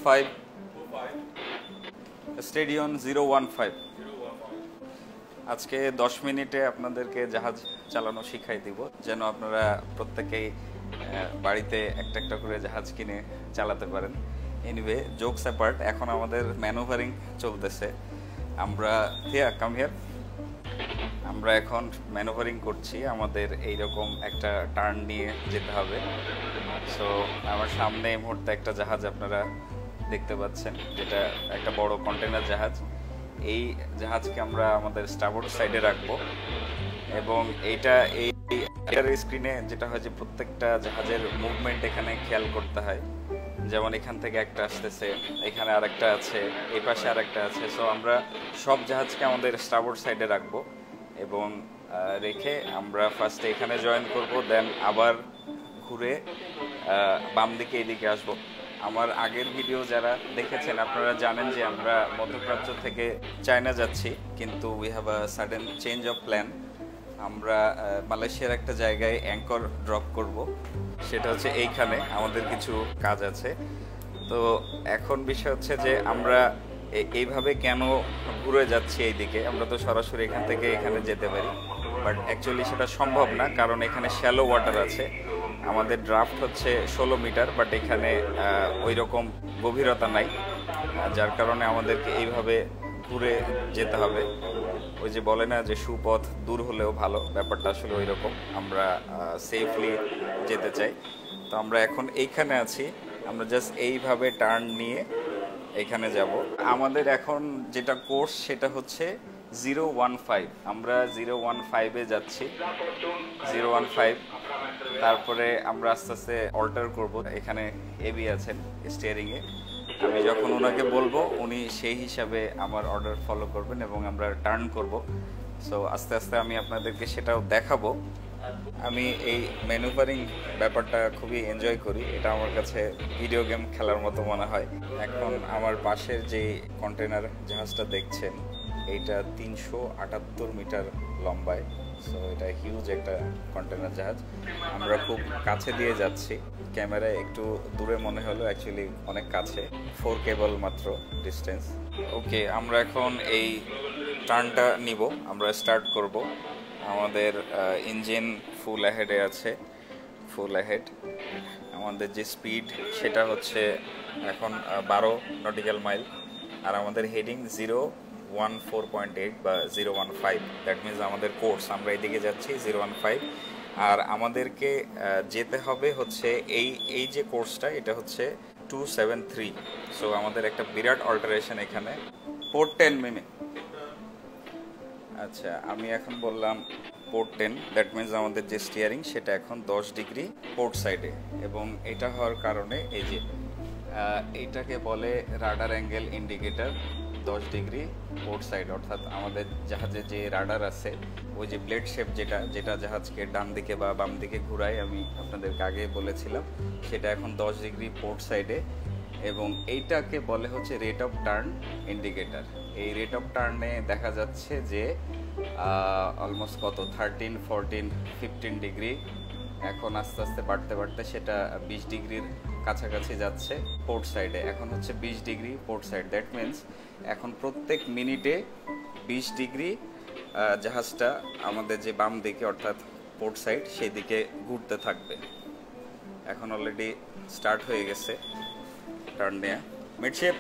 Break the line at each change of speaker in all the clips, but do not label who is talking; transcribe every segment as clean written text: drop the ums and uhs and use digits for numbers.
45 stadium 015। আজকে 10 মিনিটে আপনাদেরকে জাহাজ চালানো শিখাই দিব, যেন আপনারা প্রত্যেকেই বাড়িতে একটা একটা করে জাহাজ কিনে চালাতে পারেন। এনিওয়ে, জোকস অ্যাপার্ট, এখন আমাদের ম্যানুভারিং চলতেছে। আমরা আমরা এখন ম্যানুভারিং করছি। আমাদের এইরকম একটা টার্ন নিয়ে যেতে হবে। সো আমার সামনে এই মুহূর্তে একটা জাহাজ আপনারা দেখতে পাচ্ছেন, যেটা একটা বড় কন্টেনার জাহাজ। এই জাহাজকে আমরা আমাদের স্টারবোর্ড সাইডে রাখবো এবং এইটা এই স্ক্রিনে যেটা হয় যে প্রত্যেকটা জাহাজের মুভমেন্ট এখানে খেয়াল করতে হয়। যেমন এখান থেকে একটা আসতেছে, এখানে আরেকটা আছে, এই পাশে আরেকটা আছে। সো আমরা সব জাহাজকে আমাদের স্টারবোর্ড সাইডে রাখবো এবং রেখে আমরা ফার্স্টে এখানে জয়েন করব, দেন আবার ঘুরে বাম দিকে এদিকে আসবো। আমার আগের ভিডিও যারা দেখেছেন আপনারা জানেন যে আমরা মধ্যপ্রাচ্য থেকে চায়না যাচ্ছি, কিন্তু we have a sudden change of plan. আমরা মালয়েশিয়ার একটা জায়গায় অ্যাঙ্কর ড্রপ করব, সেটা হচ্ছে এইখানে। আমাদের কিছু কাজ আছে। তো এখন বিষয় হচ্ছে যে আমরা এইভাবে কেন ঘুরে যাচ্ছি এইদিকে। আমরা তো সরাসরি এখান থেকে এখানে যেতে পারি, বাট অ্যাকচুয়ালি সেটা সম্ভব না, কারণ এখানে শ্যালো ওয়াটার আছে। আমাদের ড্রাফট হচ্ছে 16 মিটার, বাট এখানে ওই রকম গভীরতা নাই, যার কারণে আমাদেরকে এইভাবে ঘুরে যেতে হবে। ওই যে বলে না যে সুপথ দূর হলেও ভালো, ব্যাপারটা আসলে ওই রকম। আমরা সেফলি যেতে চাই। তো আমরা এখন এইখানে আছি, আমরা জাস্ট এইভাবে টার্ন নিয়ে এখানে যাব। আমাদের এখন যেটা কোর্স সেটা হচ্ছে 015। আমরা 015-এ যাচ্ছি, 015। তারপরে আমরা আস্তে আস্তে অল্টার করব। এখানে এবি আছেন স্টিয়ারিংয়ে। আমি যখন ওনাকে বলবো উনি সেই হিসাবে আমার অর্ডার ফলো করবেন এবং আমরা টার্ন করব। সো আস্তে আস্তে আমি আপনাদেরকে সেটাও দেখাবো। আমি এই ম্যানুভারিং ব্যাপারটা খুবই এনজয় করি। এটা আমার কাছে ভিডিও গেম খেলার মতো মনে হয়। এখন আমার পাশের যে কন্টেনার জাহাজটা দেখছেন, এইটা 378 মিটার লম্বায়। সো এটা হিউজ একটা কন্টেনার জাহাজ। আমরা খুব কাছে দিয়ে যাচ্ছি, ক্যামেরায় একটু দূরে মনে হলো, অ্যাকচুয়ালি অনেক কাছে, 4 কেবল মাত্র ডিস্টেন্স। ওকে, আমরা এখন এই টার্নটা নিব, আমরা স্টার্ট করব। আমাদের ইঞ্জিন ফুল অ্যাহেডে আছে, ফুল অ্যাহেড। আমাদের যে স্পিড সেটা হচ্ছে এখন 12 নটিক্যাল মাইল, আর আমাদের হেডিং 014.8 বা 015। দ্যাট মিনস আমাদের কোর্স, আমরা এদিকে যাচ্ছি 015। আর আমাদেরকে যেতে হবে হচ্ছে এই যে কোর্সটা, এটা হচ্ছে 273। সো আমাদের একটা বিরাট অল্টারেশন এখানে। Port 10 minute. আচ্ছা, আমি এখন বললাম পোর্ট 10। দ্যাট মিনস আমাদের যে স্টিয়ারিং সেটা এখন 10 ডিগ্রি পোর্ট সাইডে, এবং এটা হওয়ার কারণে এই যে এইটাকে বলে radar angle indicator 10 degree port side. অর্থাৎ আমাদের জাহাজে যে রাডার আছে, ওই যে ব্লেড শেপ যেটা জাহাজকে ডান দিকে বা বাম দিকে ঘুরায়, আমি আপনাদেরকে আগে বলেছিলাম, সেটা এখন 10 ডিগ্রি পোর্ট সাইডে। এবং এইটাকে বলে হচ্ছে রেট অফ টার্ন ইন্ডিকেটর। এই রেট অফ টার্নে দেখা যাচ্ছে যে অলমোস্ট কত 13, 14, 15 ডিগ্রি। এখন আস্তে আস্তে বাড়তে বাড়তে সেটা 20 ডিগ্রির কাছাকাছি যাচ্ছে পোর্ট সাইডে। এখন হচ্ছে 20 degree port side. That means এখন প্রত্যেক মিনিটে 20 ডিগ্রি জাহাজটা আমাদের যে বাম দিকে অর্থাৎ পোর্ট সাইড সেই দিকে ঘুরতে থাকবে। এখন অলরেডি স্টার্ট হয়ে গেছে টার্ন নেওয়া। মিডশিপ,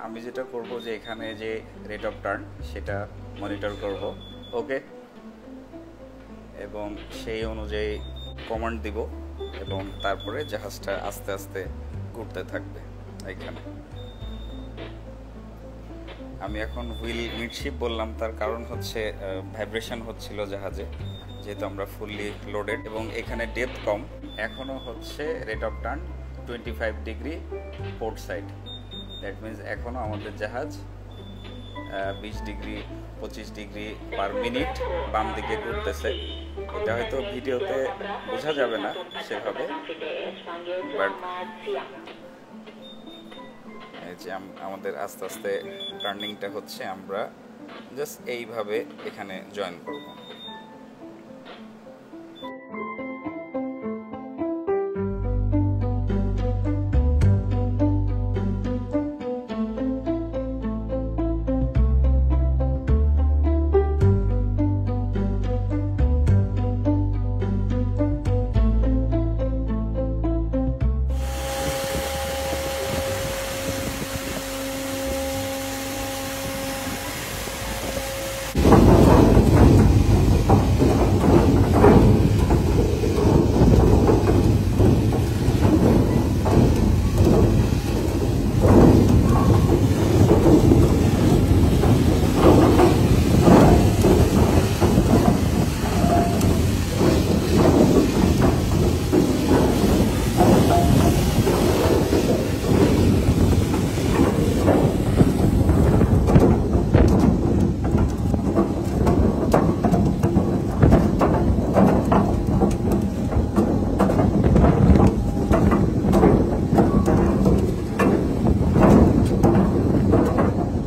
আমি যেটা করব যে এখানে যে রেট অফ টার্ন সেটা মনিটর করব, ওকে, এবং সেই অনুযায়ী কমান্ড দিব এবং তারপরে জাহাজটা আস্তে আস্তে ঘুরতে থাকবে। এখানে আমি এখন হুইল মিডশিপ বললাম, তার কারণ হচ্ছে ভাইব্রেশন হচ্ছিল জাহাজে, যেহেতু আমরা ফুললি লোডেড, এবং এখানে ডেপথ কম। এখনও হচ্ছে rate of turn 25 degree port side. That means এখনও আমাদের জাহাজ 20 ডিগ্রি 25 ডিগ্রি পার মিনিট বাম দিকে ঘুরতেছে। এটা হয়তো ভিডিওতে বোঝা যাবে না সেভাবে, বাট এই যে আমাদের আস্তে আস্তে টার্নিংটা হচ্ছে, আমরা জাস্ট এইভাবে এখানে জয়েন করব।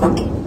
ওকে।